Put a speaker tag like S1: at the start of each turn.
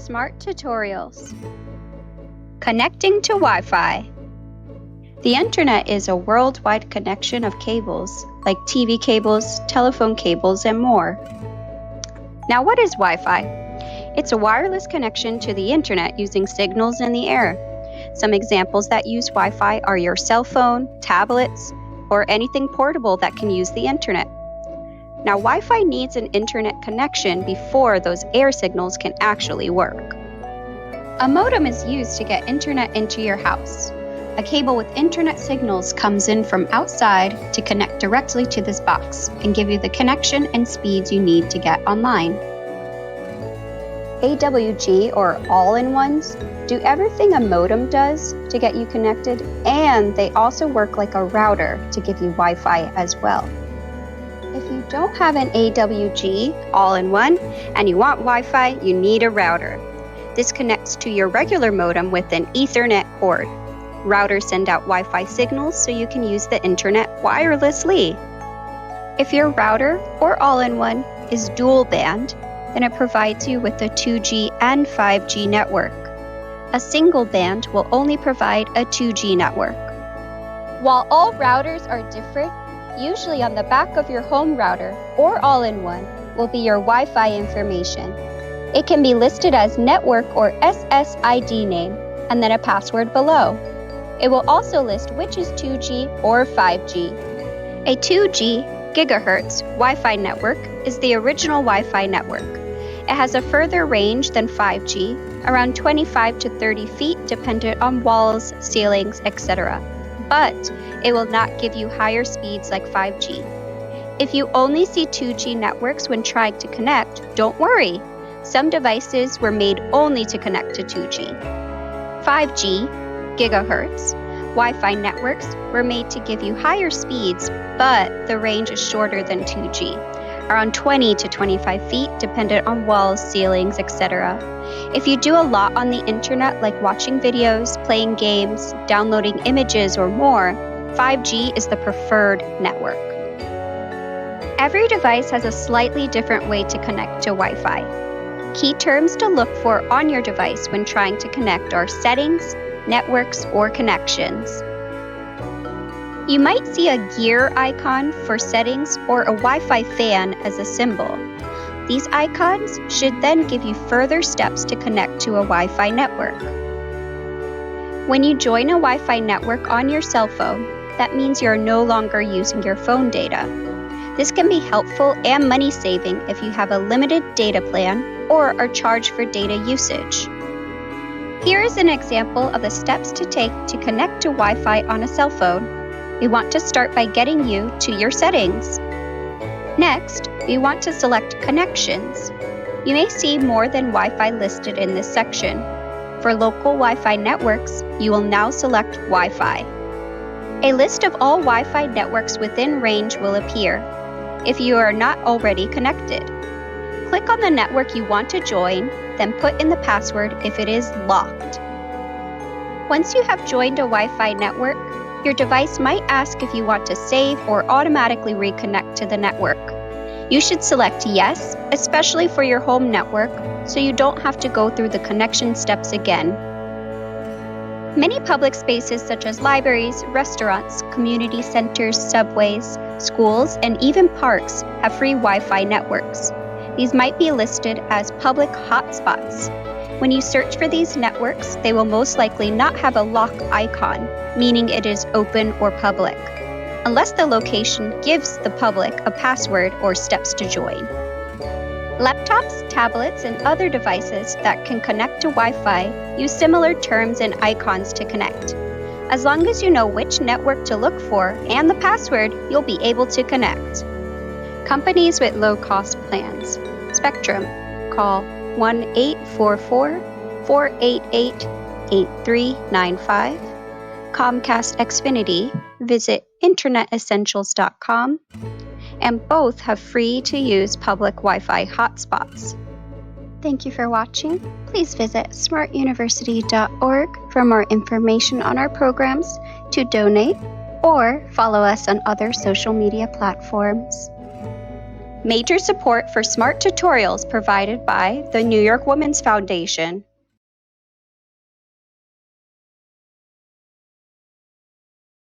S1: Smart Tutorials. Connecting to Wi-Fi. The internet is a worldwide connection of cables, like TV cables, telephone cables, and more. Now, what is Wi-Fi? It's a wireless connection to the internet using signals in the air. Some examples that use Wi-Fi are your cell phone, tablets, or anything portable that can use the internet. Now, Wi-Fi needs an internet connection before those air signals can actually work. A modem is used to get internet into your house. A cable with internet signals comes in from outside to connect directly to this box and give you the connection and speeds you need to get online. AWG, or all-in-ones, do everything a modem does to get you connected, and they also work like a router to give you Wi-Fi as well. If you don't have an AWG, all-in-one, and you want Wi-Fi, you need a router. This connects to your regular modem with an Ethernet cord. Routers send out Wi-Fi signals so you can use the internet wirelessly. If your router, or all-in-one, is dual band, then it provides you with a 2G and 5G network. A single band will only provide a 2G network. While all routers are different, usually on the back of your home router, or all-in-one, will be your Wi-Fi information. It can be listed as network or SSID name, and then a password below. It will also list which is 2G or 5G. A 2G gigahertz Wi-Fi network is the original Wi-Fi network. It has a further range than 5G, around 25 to 30 feet dependent on walls, ceilings, etc. But it will not give you higher speeds like 5G. If you only see 2G networks when trying to connect, don't worry. Some devices were made only to connect to 2G. 5G gigahertz Wi-Fi networks were made to give you higher speeds, but the range is shorter than 2G, around 20 to 25 feet dependent on walls, ceilings, etc. If you do a lot on the internet like watching videos, playing games, downloading images, or more, 5G is the preferred network. Every device has a slightly different way to connect to Wi-Fi. Key terms to look for on your device when trying to connect are settings, networks, or connections. You might see a gear icon for settings or a Wi-Fi fan as a symbol. These icons should then give you further steps to connect to a Wi-Fi network. When you join a Wi-Fi network on your cell phone, that means you're no longer using your phone data. This can be helpful and money-saving if you have a limited data plan or are charged for data usage. Here is an example of the steps to take to connect to Wi-Fi on a cell phone. We want to start by getting you to your settings. Next, we want to select Connections. You may see more than Wi-Fi listed in this section. For local Wi-Fi networks, you will now select Wi-Fi. A list of all Wi-Fi networks within range will appear if you are not already connected. Click on the network you want to join, then put in the password if it is locked. Once you have joined a Wi-Fi network, your device might ask if you want to save or automatically reconnect to the network. You should select yes, especially for your home network, so you don't have to go through the connection steps again. Many public spaces such as libraries, restaurants, community centers, subways, schools, and even parks have free Wi-Fi networks. These might be listed as public hotspots. When you search for these networks, they will most likely not have a lock icon, meaning it is open or public, unless the location gives the public a password or steps to join. Laptops, tablets, and other devices that can connect to Wi-Fi use similar terms and icons to connect. As long as you know which network to look for and the password, you'll be able to connect. Companies with low-cost plans. Spectrum. Call 1-844-488-8395. Comcast Xfinity. Visit internetessentials.com. And both have free-to-use public Wi-Fi hotspots. Thank you for watching. Please visit smartuniversity.org for more information on our programs, to donate, or follow us on other social media platforms. Major support for smart tutorials provided by the New York Women's Foundation.